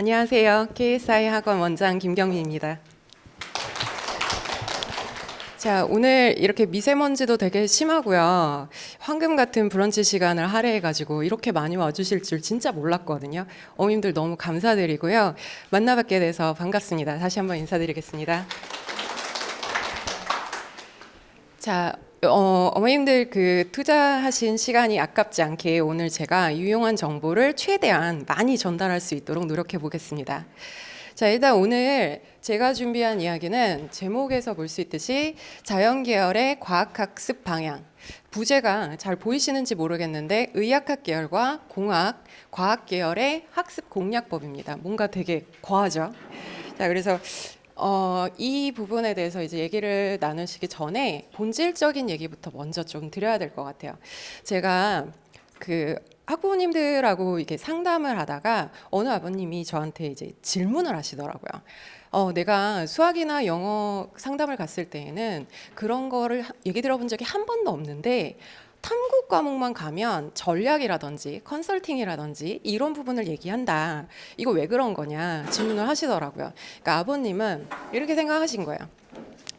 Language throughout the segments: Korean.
안녕하세요. KSI 학원 원장 김경희입니다. 자, 오늘 이렇게 미세먼지도 되게 심하고요. 황금 같은 브런치 시간을 할애해가지고 이렇게 많이 와주실 줄 진짜 몰랐거든요. 어머님들 너무 감사드리고요. 만나뵙게 돼서 반갑습니다. 다시 한번 인사드리겠습니다. 자, 어머님들 그 투자하신 시간이 아깝지 않게 오늘 제가 유용한 정보를 최대한 많이 전달할 수 있도록 노력해 보겠습니다. 자, 일단 오늘 제가 준비한 이야기는 제목에서 볼 수 있듯이 자연계열의 과학학습 방향. 부제가 잘 보이시는지 모르겠는데 의학학 계열과 공학, 과학 계열의 학습 공략법입니다. 뭔가 되게 과하죠? 자, 그래서 이 부분에 대해서 이제 얘기를 나누시기 전에 본질적인 얘기부터 먼저 좀 드려야 될 것 같아요. 제가 그 학부모님들하고 이렇게 상담을 하다가 어느 아버님이 저한테 이제 질문을 하시더라고요. 내가 수학이나 영어 상담을 갔을 때에는 그런 거를 얘기 들어본 적이 한 번도 없는데 탐구 과목만 가면 전략이라든지 컨설팅이라든지 이런 부분을 얘기한다. 이거 왜 그런 거냐 질문을 하시더라고요. 그러니까 아버님은 이렇게 생각하신 거예요.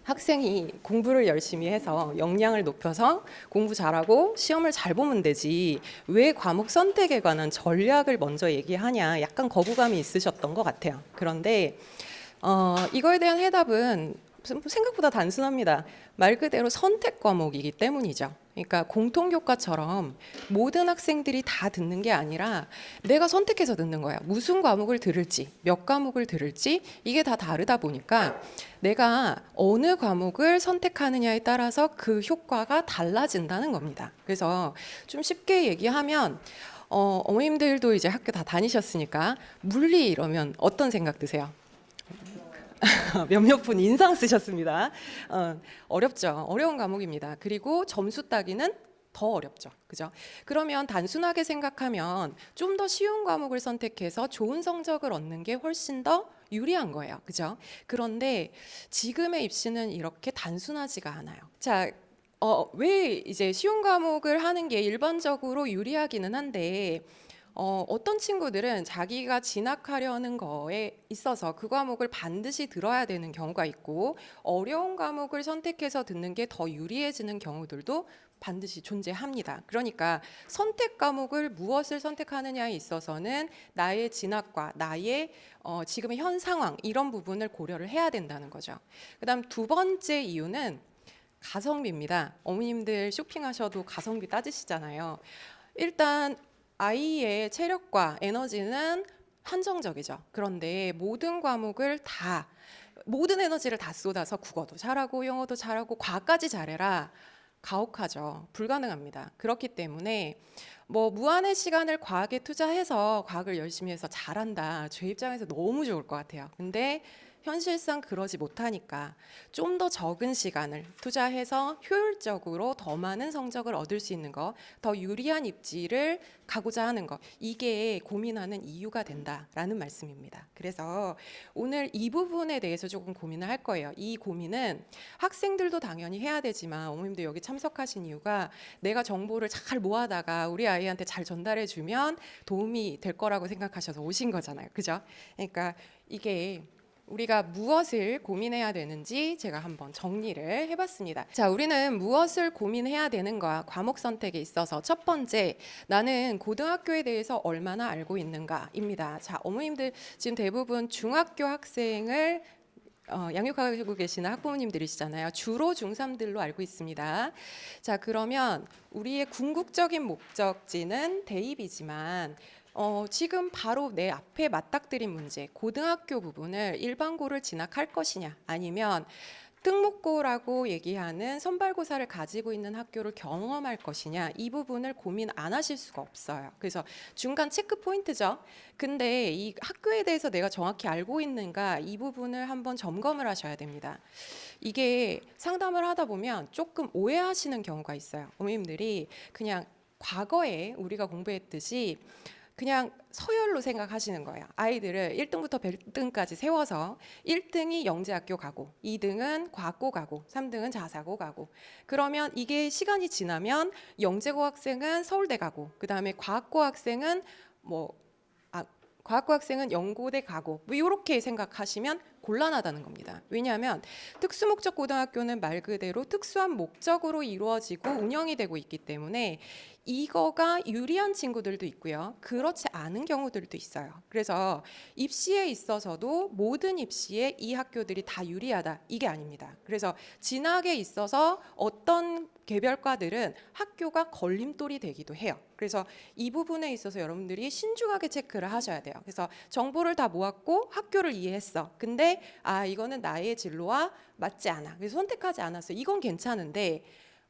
학생이 공부를 열심히 해서 역량을 높여서 공부 잘하고 시험을 잘 보면 되지 왜 과목 선택에 관한 전략을 먼저 얘기하냐 약간 거부감이 있으셨던 것 같아요. 그런데 이거에 대한 해답은 생각보다 단순합니다. 말 그대로 선택 과목이기 때문이죠. 그러니까 공통교과처럼 모든 학생들이 다 듣는 게 아니라 내가 선택해서 듣는 거야. 무슨 과목을 들을지, 몇 과목을 들을지 이게 다 다르다 보니까 내가 어느 과목을 선택하느냐에 따라서 그 효과가 달라진다는 겁니다. 그래서 좀 쉽게 얘기하면 어머님들도 이제 학교 다 다니셨으니까 물리 이러면 어떤 생각 드세요? 몇몇 분 인상 쓰셨습니다. 어렵죠. 어려운 과목입니다. 그리고 점수 따기는 더 어렵죠. 그죠? 그러면 단순하게 생각하면 좀 더 쉬운 과목을 선택해서 좋은 성적을 얻는 게 훨씬 더 유리한 거예요. 그죠? 그런데 지금의 입시는 이렇게 단순하지가 않아요. 자, 왜 이제 쉬운 과목을 하는 게 일반적으로 유리하기는 한데 어떤 친구들은 자기가 진학하려는 거에 있어서 그 과목을 반드시 들어야 되는 경우가 있고 어려운 과목을 선택해서 듣는 게 더 유리해지는 경우들도 반드시 존재합니다. 그러니까 선택 과목을 무엇을 선택하느냐에 있어서는 나의 진학과 나의 지금의 현 상황 이런 부분을 고려를 해야 된다는 거죠. 그다음 두 번째 이유는 가성비입니다. 어머님들 쇼핑하셔도 가성비 따지시잖아요. 일단 아이의 체력과 에너지는 한정적이죠. 그런데 모든 에너지를 다 쏟아서 국어도 잘하고 영어도 잘하고 과학까지 잘해라. 가혹하죠. 불가능합니다. 그렇기 때문에 뭐 무한의 시간을 과학에 투자해서 과학을 열심히 해서 잘한다. 제 입장에서 너무 좋을 것 같아요. 근데 현실상 그러지 못하니까 좀 더 적은 시간을 투자해서 효율적으로 더 많은 성적을 얻을 수 있는 거, 더 유리한 입지를 가고자 하는 거, 이게 고민하는 이유가 된다라는 말씀입니다. 그래서 오늘 이 부분에 대해서 조금 고민을 할 거예요. 이 고민은 학생들도 당연히 해야 되지만 어머님도 여기 참석하신 이유가 내가 정보를 잘 모아다가 우리 아이한테 잘 전달해 주면 도움이 될 거라고 생각하셔서 오신 거잖아요. 그죠? 그러니까 이게 우리가 무엇을 고민해야 되는지 제가 한번 정리를 해봤습니다. 자, 우리는 무엇을 고민해야 되는가? 과목 선택에 있어서 첫 번째, 나는 고등학교에 대해서 얼마나 알고 있는가입니다. 자, 어머님들 지금 대부분 중학교 학생을 양육하고 계시는 학부모님들이시잖아요. 주로 중3들로 알고 있습니다. 자, 그러면 우리의 궁극적인 목적지는 대입이지만 지금 바로 내 앞에 맞닥뜨린 문제, 고등학교 부분을 일반고를 진학할 것이냐 아니면 특목고라고 얘기하는 선발고사를 가지고 있는 학교를 경험할 것이냐 이 부분을 고민 안 하실 수가 없어요. 그래서 중간 체크 포인트죠. 근데 이 학교에 대해서 내가 정확히 알고 있는가 이 부분을 한번 점검을 하셔야 됩니다. 이게 상담을 하다 보면 조금 오해하시는 경우가 있어요. 어머님들이 그냥 과거에 우리가 공부했듯이 그냥 서열로 생각하시는 거예요. 아이들을 1등부터 100등까지 세워서 1등이 영재학교 가고 2등은 과학고 가고 3등은 자사고 가고 그러면 이게 시간이 지나면 영재고 학생은 서울대 가고 그 다음에 과학고 학생은 과학고 학생은 연고대 가고 뭐 이렇게 생각하시면 곤란하다는 겁니다. 왜냐하면 특수목적 고등학교는 말 그대로 특수한 목적으로 이루어지고 운영이 되고 있기 때문에 이거가 유리한 친구들도 있고요. 그렇지 않은 경우들도 있어요. 그래서 입시에 있어서도 모든 입시에 이 학교들이 다 유리하다. 이게 아닙니다. 그래서 진학에 있어서 어떤 개별과들은 학교가 걸림돌이 되기도 해요. 그래서 이 부분에 있어서 여러분들이 신중하게 체크를 하셔야 돼요. 그래서 정보를 다 모았고 학교를 이해했어. 근데 이거는 나의 진로와 맞지 않아. 그래서 선택하지 않았어. 이건 괜찮은데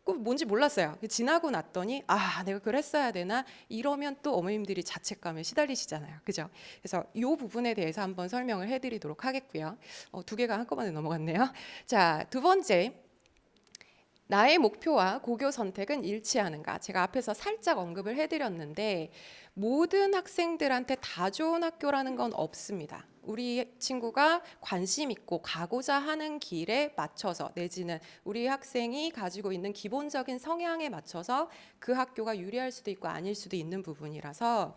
꼭 뭔지 몰랐어요. 지나고 났더니 내가 그랬어야 되나 이러면 또 어머님들이 자책감에 시달리시잖아요. 그죠? 그래서 이 부분에 대해서 한번 설명을 해드리도록 하겠고요. 두 개가 한꺼번에 넘어갔네요. 자, 두 번째. 나의 목표와 고교 선택은 일치하는가? 제가 앞에서 살짝 언급을 해드렸는데 모든 학생들한테 다 좋은 학교라는 건 없습니다. 우리 친구가 관심 있고 가고자 하는 길에 맞춰서 내지는 우리 학생이 가지고 있는 기본적인 성향에 맞춰서 그 학교가 유리할 수도 있고 아닐 수도 있는 부분이라서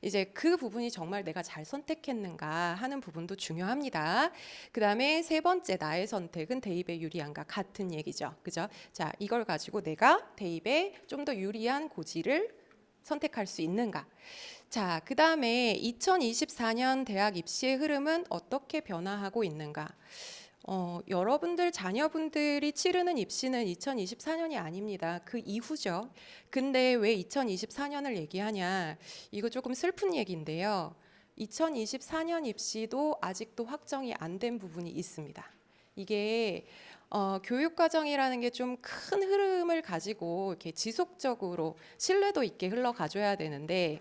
이제 그 부분이 정말 내가 잘 선택했는가 하는 부분도 중요합니다. 그 다음에 세 번째, 나의 선택은 대입에 유리한가 같은 얘기죠. 그죠? 자, 이걸 가지고 내가 대입에 좀 더 유리한 고지를 선택할 수 있는가. 자, 그 다음에 2024년 대학 입시의 흐름은 어떻게 변화하고 있는가. 여러분들 자녀분들이 치르는 입시는 2024년이 아닙니다. 그 이후죠. 근데 왜 2024년을 얘기하냐? 이거 조금 슬픈 얘기인데요. 2024년 입시도 아직도 확정이 안 된 부분이 있습니다. 이게 교육과정이라는 게 좀 큰 흐름을 가지고 이렇게 지속적으로 신뢰도 있게 흘러가줘야 되는데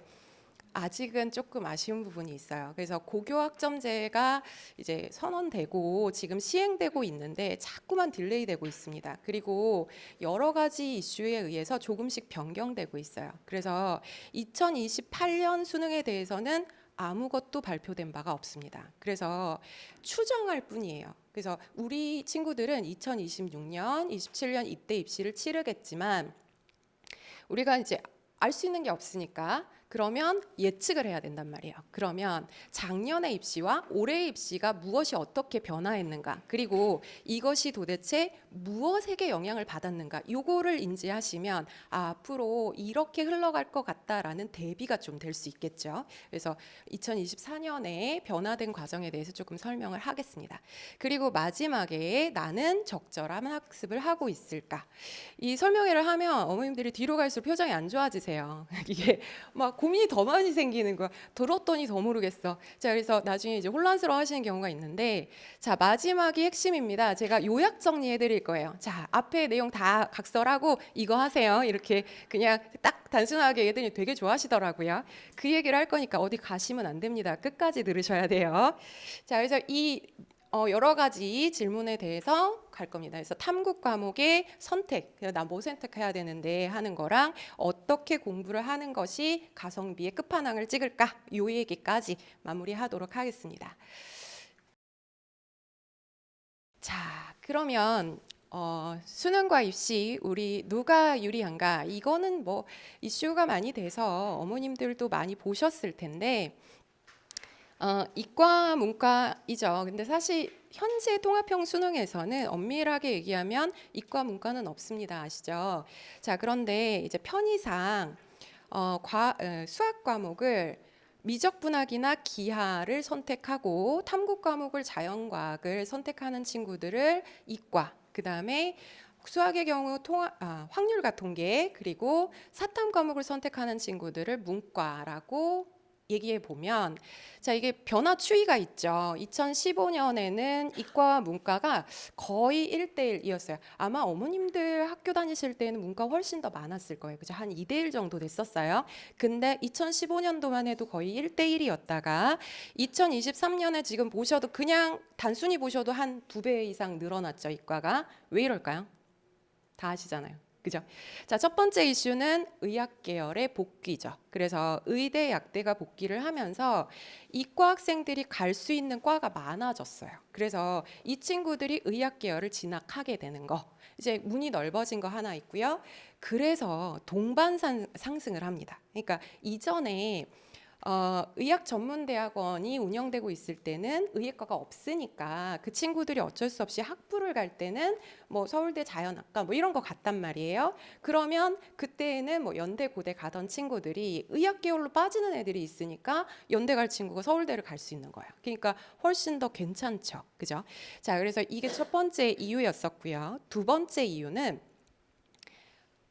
아직은 조금 아쉬운 부분이 있어요. 그래서 고교 학점제가 이제 선언되고 지금 시행되고 있는데 자꾸만 딜레이되고 있습니다. 그리고 여러 가지 이슈에 의해서 조금씩 변경되고 있어요. 그래서 2028년 수능에 대해서는 아무것도 발표된 바가 없습니다. 그래서 추정할 뿐이에요. 그래서 우리 친구들은 2026년, 27년 이때 입시를 치르겠지만 우리가 이제 알 수 있는 게 없으니까 그러면 예측을 해야 된단 말이에요. 그러면 작년의 입시와 올해의 입시가 무엇이 어떻게 변화했는가, 그리고 이것이 도대체 무엇에게 영향을 받았는가, 요거를 인지하시면 앞으로 이렇게 흘러갈 것 같다라는 대비가 좀 될 수 있겠죠. 그래서 2024년에 변화된 과정에 대해서 조금 설명을 하겠습니다. 그리고 마지막에 나는 적절한 학습을 하고 있을까. 이 설명회를 하면 어머님들이 뒤로 갈수록 표정이 안 좋아지세요. 이게 막 고민이 더 많이 생기는 거야. 들었더니 더 모르겠어. 자, 그래서 나중에 이제 혼란스러워 하시는 경우가 있는데, 자, 마지막이 핵심입니다. 제가 요약 정리해 드릴 거예요. 자, 앞에 내용 다 각설하고 이거 하세요. 이렇게 그냥 딱 단순하게 애들이 되게 좋아하시더라고요. 그 얘기를 할 거니까 어디 가시면 안 됩니다. 끝까지 들으셔야 돼요. 자, 그래서 이 여러 가지 질문에 대해서 갈 겁니다. 그래서 탐구 과목의 선택, 나 뭐 선택해야 되는데 하는 거랑 어떻게 공부를 하는 것이 가성비의 끝판왕을 찍을까, 요 얘기까지 마무리하도록 하겠습니다. 자, 그러면 수능과 입시 우리 누가 유리한가, 이거는 뭐 이슈가 많이 돼서 어머님들도 많이 보셨을 텐데 이과 문과이죠. 근데 사실 현재 통합형 수능에서는 엄밀하게 얘기하면 이과 문과는 없습니다. 아시죠? 자, 그런데 이제 편의상 수학 과목을 미적분학이나 기하를 선택하고 탐구 과목을 자연과학을 선택하는 친구들을 이과, 그 다음에 수학의 경우 확률과 통계, 그리고 사탐 과목을 선택하는 친구들을 문과라고 얘기해 보면, 자, 이게 변화 추이가 있죠. 2015년에는 이과와 문과가 거의 1대1이었어요. 아마 어머님들 학교 다니실 때는 문과 훨씬 더 많았을 거예요. 그죠? 한 2대1 정도 됐었어요. 근데 2015년도만 해도 거의 1대1이었다가 2023년에 지금 보셔도 그냥 단순히 보셔도 한 2배 이상 늘어났죠. 이과가. 왜 이럴까요? 다 아시잖아요. 그죠? 자, 첫 번째 이슈는 의학 계열의 복귀죠. 그래서 의대, 약대가 복귀를 하면서 이과 학생들이 갈 수 있는 과가 많아졌어요. 그래서 이 친구들이 의학 계열을 진학하게 되는 거, 이제 문이 넓어진 거 하나 있고요. 그래서 동반 상승을 합니다. 그러니까 이전에 의학 전문 대학원이 운영되고 있을 때는 의예과가 없으니까 그 친구들이 어쩔 수 없이 학부를 갈 때는 뭐 서울대 자연학과 뭐 이런 거 갔단 말이에요. 그러면 그때는 뭐 연대 고대 가던 친구들이 의학 계열로 빠지는 애들이 있으니까 연대 갈 친구가 서울대를 갈 수 있는 거예요. 그러니까 훨씬 더 괜찮죠. 그죠? 자, 그래서 이게 첫 번째 이유였었고요. 두 번째 이유는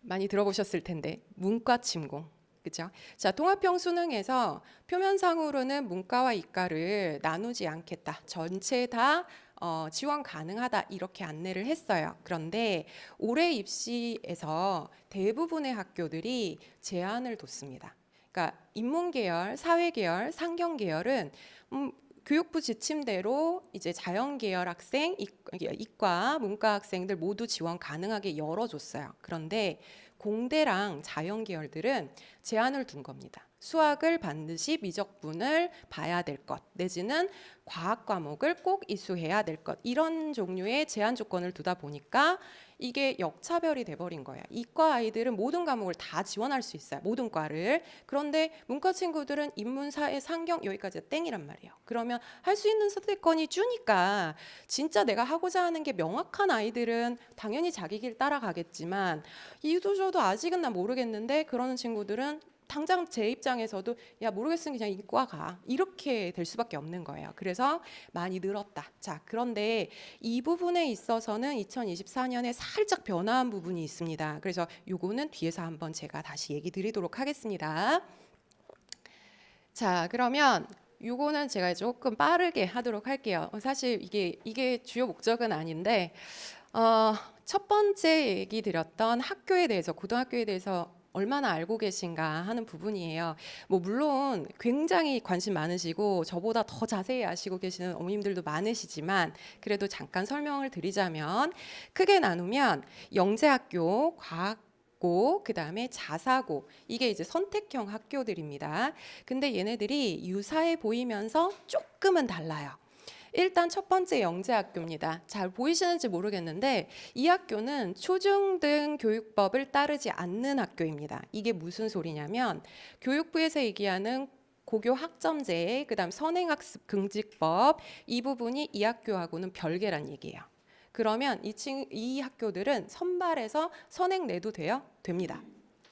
많이 들어보셨을 텐데 문과 침공. 그죠? 자, 통합형 수능에서 표면상으로는 문과와 이과를 나누지 않겠다. 전체 다 지원 가능하다. 이렇게 안내를 했어요. 그런데 올해 입시에서 대부분의 학교들이 제한을 뒀습니다. 그러니까 인문계열, 사회계열, 상경계열은 교육부 지침대로 이제 자연계열 학생, 이과, 문과 학생들 모두 지원 가능하게 열어줬어요. 그런데 공대랑 자연계열들은 제한을 둔 겁니다. 수학을 반드시 미적분을 봐야 될 것, 내지는 과학 과목을 꼭 이수해야 될 것, 이런 종류의 제한 조건을 두다 보니까 이게 역차별이 돼버린 거예요. 이과 아이들은 모든 과목을 다 지원할 수 있어요. 모든 과를. 그런데 문과 친구들은 인문, 사회, 상경 여기까지가 땡이란 말이에요. 그러면 할 수 있는 선택권이 주니까 진짜 내가 하고자 하는 게 명확한 아이들은 당연히 자기 길 따라가겠지만 이도저도 아직은 나 모르겠는데 그러는 친구들은 당장 제 입장에서도 야 모르겠으면 그냥 이과 가 이렇게 될 수밖에 없는 거예요. 그래서 많이 늘었다. 자, 그런데 이 부분에 있어서는 2024년에 살짝 변화한 부분이 있습니다. 그래서 요거는 뒤에서 한번 제가 다시 얘기 드리도록 하겠습니다. 자, 그러면 요거는 제가 조금 빠르게 하도록 할게요. 사실 이게 주요 목적은 아닌데 첫 번째 얘기 드렸던 학교에 대해서, 고등학교에 대해서 얼마나 알고 계신가 하는 부분이에요. 뭐 물론 굉장히 관심 많으시고 저보다 더 자세히 아시고 계시는 어머님들도 많으시지만 그래도 잠깐 설명을 드리자면 크게 나누면 영재학교, 과학고, 그다음에 자사고, 이게 이제 선택형 학교들입니다. 근데 얘네들이 유사해 보이면서 조금은 달라요. 일단 첫 번째 영재학교입니다. 잘 보이시는지 모르겠는데 이 학교는 초중등 교육법을 따르지 않는 학교입니다. 이게 무슨 소리냐면 교육부에서 얘기하는 고교 학점제, 그다음 선행학습 금지법, 이 부분이 이 학교하고는 별개란 얘기예요. 그러면 이 학교들은 선발해서 선행 내도 돼요? 됩니다.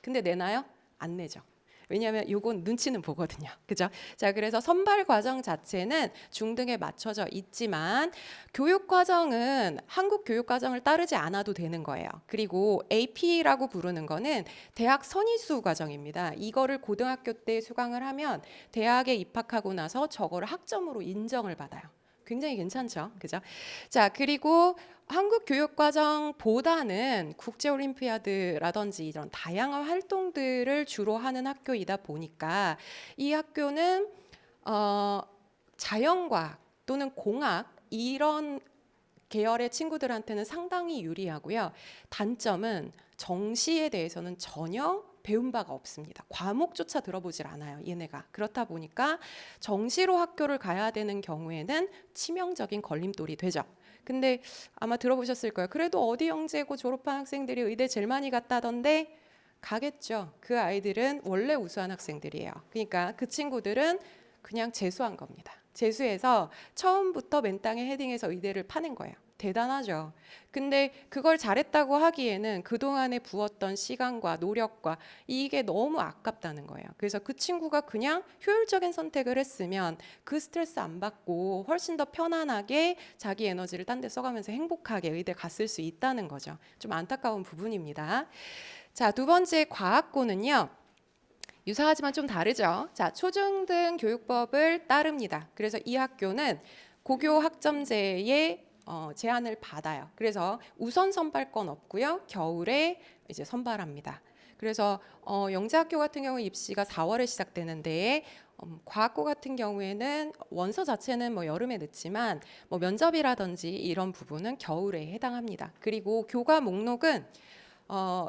근데 내나요? 안 내죠. 왜냐하면 요건 눈치는 보거든요. 그죠? 자, 그래서 선발 과정 자체는 중등에 맞춰져 있지만 교육 과정은 한국 교육 과정을 따르지 않아도 되는 거예요. 그리고 AP라고 부르는 거는 대학 선의수 과정입니다. 이거를 고등학교 때 수강을 하면 대학에 입학하고 나서 저거를 학점으로 인정을 받아요. 굉장히 괜찮죠. 그죠? 자, 그리고 한국 교육과정보다는 국제올림피아드라든지 이런 다양한 활동들을 주로 하는 학교이다 보니까 이 학교는 자연과학 또는 공학 이런 계열의 친구들한테는 상당히 유리하고요. 단점은 정시에 대해서는 전혀 배운 바가 없습니다. 과목조차 들어보질 않아요, 얘네가. 그렇다 보니까 정시로 학교를 가야 되는 경우에는 치명적인 걸림돌이 되죠. 근데 아마 들어보셨을 거예요. 그래도 어디 영재고 졸업한 학생들이 의대 제일 많이 갔다던데 가겠죠. 그 아이들은 원래 우수한 학생들이에요. 그러니까 그 친구들은 그냥 재수한 겁니다. 재수해서 처음부터 맨 땅에 헤딩해서 의대를 파낸 거예요. 대단하죠. 근데 그걸 잘했다고 하기에는 그동안에 부었던 시간과 노력과 이게 너무 아깝다는 거예요. 그래서 그 친구가 그냥 효율적인 선택을 했으면 그 스트레스 안 받고 훨씬 더 편안하게 자기 에너지를 딴 데 써가면서 행복하게 의대 갔을 수 있다는 거죠. 좀 안타까운 부분입니다. 자, 두 번째 과학고는요. 유사하지만 좀 다르죠. 자, 초중등 교육법을 따릅니다. 그래서 이 학교는 고교 학점제의 제한을 받아요. 그래서 우선 선발권 없고요. 겨울에 이제 선발합니다. 그래서 영재학교 같은 경우 입시가 4월에 시작되는데 과학고 같은 경우에는 원서 자체는 뭐 여름에 늦지만 뭐 면접이라든지 이런 부분은 겨울에 해당합니다. 그리고 교과 목록은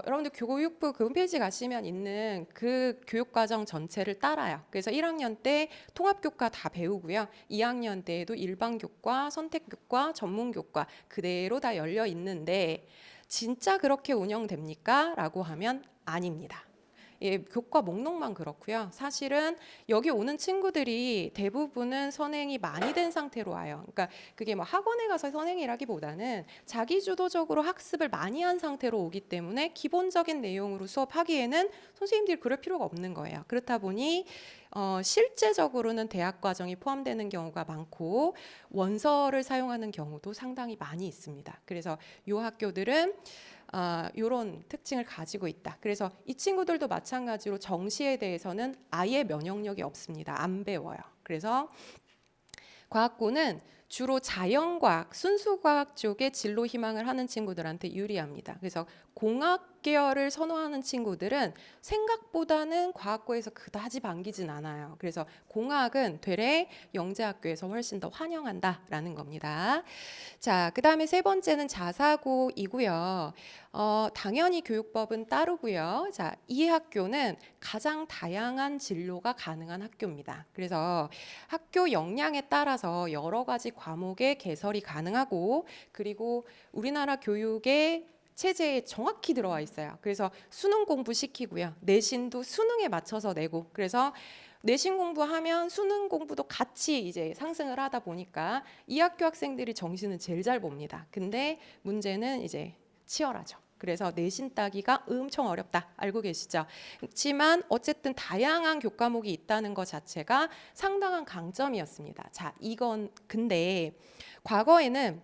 여러분들 교육부 그 홈페이지 가시면 있는 그 교육과정 전체를 따라요. 그래서 1학년 때 통합교과 다 배우고요. 2학년 때에도 일반교과, 선택교과, 전문교과 그대로 다 열려 있는데 진짜 그렇게 운영됩니까? 라고 하면 아닙니다. 예, 교과 목록만 그렇고요. 사실은 여기 오는 친구들이 대부분은 선행이 많이 된 상태로 와요. 그러니까 그게 뭐 학원에 가서 선행이라기보다는 자기 주도적으로 학습을 많이 한 상태로 오기 때문에 기본적인 내용으로 수업하기에는 선생님들이 그럴 필요가 없는 거예요. 그렇다 보니 실제적으로는 대학 과정이 포함되는 경우가 많고 원서를 사용하는 경우도 상당히 많이 있습니다. 그래서 이 학교들은 이런 특징을 가지고 있다. 그래서 이 친구들도 마찬가지로 정시에 대해서는 아예 면역력이 없습니다. 안 배워요. 그래서 과학고는 주로 자연과학, 순수과학 쪽에 진로 희망을 하는 친구들한테 유리합니다. 그래서 공학 계열을 선호하는 친구들은 생각보다는 과학고에서 그다지 반기진 않아요. 그래서 공학은 되레 영재학교에서 훨씬 더 환영한다라는 겁니다. 자, 그 다음에 세 번째는 자사고이고요. 당연히 교육법은 따르고요. 자, 이 학교는 가장 다양한 진로가 가능한 학교입니다. 그래서 학교 역량에 따라서 여러 가지 과목의 개설이 가능하고 그리고 우리나라 교육의 체제에 정확히 들어와 있어요. 그래서 수능 공부 시키고요. 내신도 수능에 맞춰서 내고 그래서 내신 공부하면 수능 공부도 같이 이제 상승을 하다 보니까 이 학교 학생들이 정시는 제일 잘 봅니다. 근데 문제는 이제 치열하죠. 그래서 내신 따기가 엄청 어렵다. 알고 계시죠? 그렇지만 어쨌든 다양한 교과목이 있다는 것 자체가 상당한 강점이었습니다. 자, 이건 근데 과거에는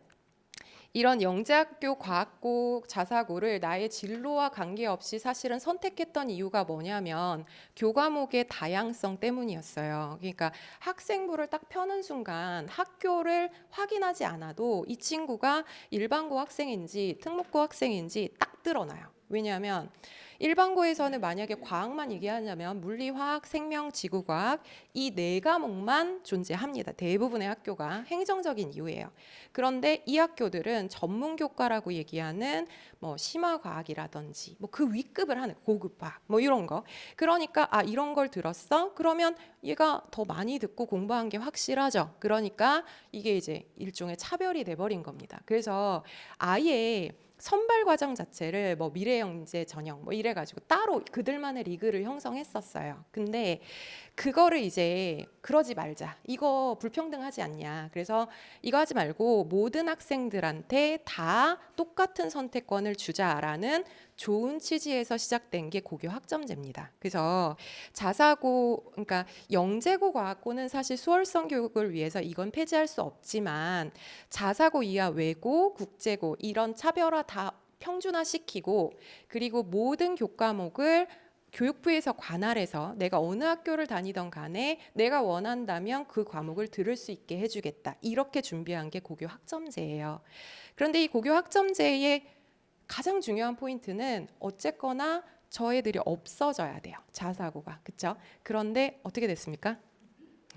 이런 영재학교 과학고 자사고를 나의 진로와 관계없이 사실은 선택했던 이유가 뭐냐면 교과목의 다양성 때문이었어요. 그러니까 학생부를 딱 펴는 순간 학교를 확인하지 않아도 이 친구가 일반고 학생인지 특목고 학생인지 딱 드러나요. 왜냐하면 일반고에서는 만약에 과학만 얘기하자면 물리, 화학, 생명, 지구과학 이 네 과목만 존재합니다. 대부분의 학교가 행정적인 이유예요. 그런데 이 학교들은 전문 교과라고 얘기하는 뭐 심화과학이라든지 뭐 그 윗급을 하는 고급과학 뭐 이런 거. 그러니까 이런 걸 들었어? 그러면 얘가 더 많이 듣고 공부한 게 확실하죠. 그러니까 이게 이제 일종의 차별이 돼버린 겁니다. 그래서 아예 선발 과정 자체를 뭐 미래영재 전형 뭐 이래가지고 따로 그들만의 리그를 형성했었어요. 근데 그거를 이제 그러지 말자. 이거 불평등하지 않냐. 그래서 이거 하지 말고 모든 학생들한테 다 똑같은 선택권을 주자라는 좋은 취지에서 시작된 게 고교 학점제입니다. 그래서 자사고, 그러니까 영재고 과학고는 사실 수월성 교육을 위해서 이건 폐지할 수 없지만 자사고 이하 외고, 국제고 이런 차별화 다 평준화시키고 그리고 모든 교과목을 교육부에서 관할해서 내가 어느 학교를 다니던 간에 내가 원한다면 그 과목을 들을 수 있게 해주겠다. 이렇게 준비한 게 고교 학점제예요. 그런데 이 고교 학점제의 가장 중요한 포인트는 어쨌거나 저 애들이 없어져야 돼요. 자사고가. 그렇죠? 그런데 어떻게 됐습니까?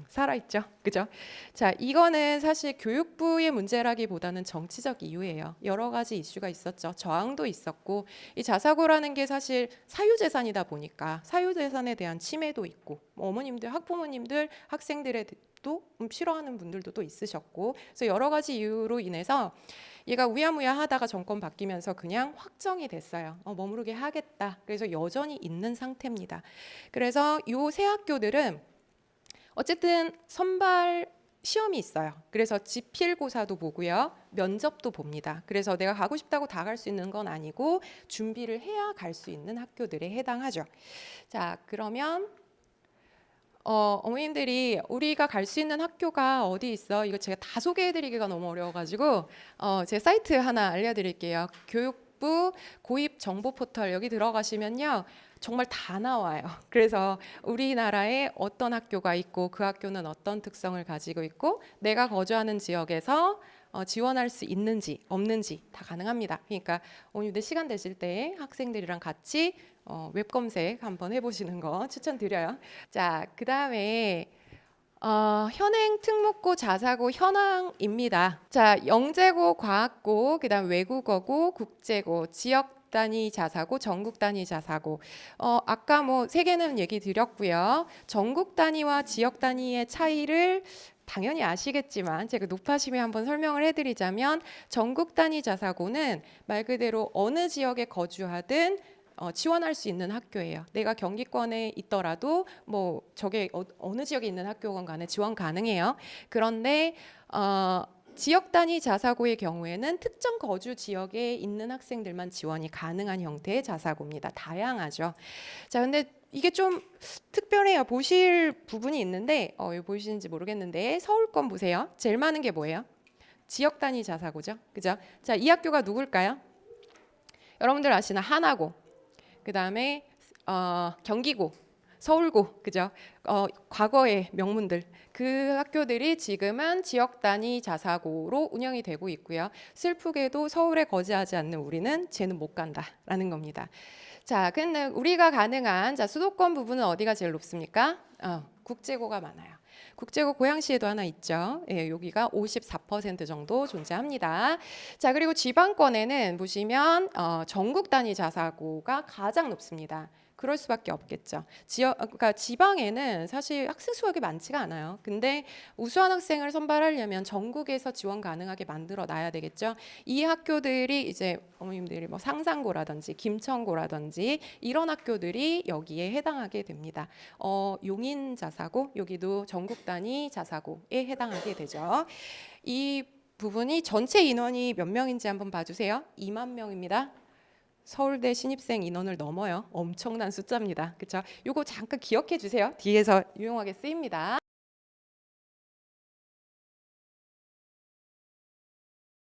살아있죠. 그죠? 자, 이거는 사실 교육부의 문제라기보다는 정치적 이유예요. 여러 가지 이슈가 있었죠. 저항도 있었고 이 자사고라는 게 사실 사유재산이다 보니까 사유재산에 대한 침해도 있고 뭐 어머님들, 학부모님들, 학생들도 싫어하는 분들도 또 있으셨고 그래서 여러 가지 이유로 인해서 얘가 우야무야 하다가 정권 바뀌면서 그냥 확정이 됐어요. 머무르게 하겠다. 그래서 여전히 있는 상태입니다. 그래서 이 세 학교들은 어쨌든 선발 시험이 있어요. 그래서 지필고사도 보고요. 면접도 봅니다. 그래서 내가 가고 싶다고 다 갈 수 있는 건 아니고 준비를 해야 갈 수 있는 학교들에 해당하죠. 자, 그러면 어머님들이 우리가 갈 수 있는 학교가 어디 있어? 이거 제가 다 소개해드리기가 너무 어려워가지고 제 사이트 하나 알려드릴게요. 교육부 고입 정보 포털 여기 들어가시면요. 정말 다 나와요. 그래서 우리나라에 어떤 학교가 있고 그 학교는 어떤 특성을 가지고 있고 내가 거주하는 지역에서 지원할 수 있는지 없는지 다 가능합니다. 그러니까 오늘 시간 되실 때 학생들이랑 같이 웹 검색 한번 해보시는 거 추천드려요. 자, 그 다음에 현행 특목고 자사고 현황입니다. 자, 영재고, 과학고, 그다음 외국어고, 국제고, 지역 단위 자사고, 전국 단위 자사고. 아까 뭐 세 개는 얘기 드렸고요. 전국 단위와 지역 단위의 차이를 당연히 아시겠지만 제가 높아심에 한번 설명을 해드리자면 전국 단위 자사고는 말 그대로 어느 지역에 거주하든 지원할 수 있는 학교예요. 내가 경기권에 있더라도 뭐 저게 어느 지역에 있는 학교건 간에 지원 가능해요. 그런데 지역 단위 자사고의 경우에는 특정 거주 지역에 있는 학생들만 지원이 가능한 형태의 자사고입니다. 다양하죠. 자, 근데 이게 좀 특별해요. 보실 부분이 있는데 이거 보이시는지 모르겠는데 서울권 보세요. 제일 많은 게 뭐예요? 지역 단위 자사고죠. 그죠? 자, 이 학교가 누굴까요? 여러분들 아시나? 하나고, 그 다음에 경기고, 서울고, 그죠? 과거의 명문들, 그 학교들이 지금은 지역 단위 자사고로 운영이 되고 있고요. 슬프게도 서울에 거주하지 않는 우리는 쟤는 못 간다라는 겁니다. 자, 근데 우리가 가능한 수도권 부분은 어디가 제일 높습니까? 국제고가 많아요. 국제고 고양시에도 하나 있죠. 예, 여기가 54% 정도 존재합니다. 자, 그리고 지방권에는 보시면 전국 단위 자사고가 가장 높습니다. 그럴 수밖에 없겠죠. 그러니까 지방에는 사실 학생 수가 많지가 않아요. 근데 우수한 학생을 선발하려면 전국에서 지원 가능하게 만들어 놔야 되겠죠. 이 학교들이 이제 어머님들이 뭐 상산고라든지 김천고라든지 이런 학교들이 여기에 해당하게 됩니다. 용인 자사고, 여기도 전국 단위 자사고에 해당하게 되죠. 이 부분이 전체 인원이 몇 명인지 한번 봐주세요. 2만 명입니다. 서울대 신입생 인원을 넘어요. 엄청난 숫자입니다. 그렇죠? 요거 잠깐 기억해 주세요. 뒤에서 유용하게 쓰입니다.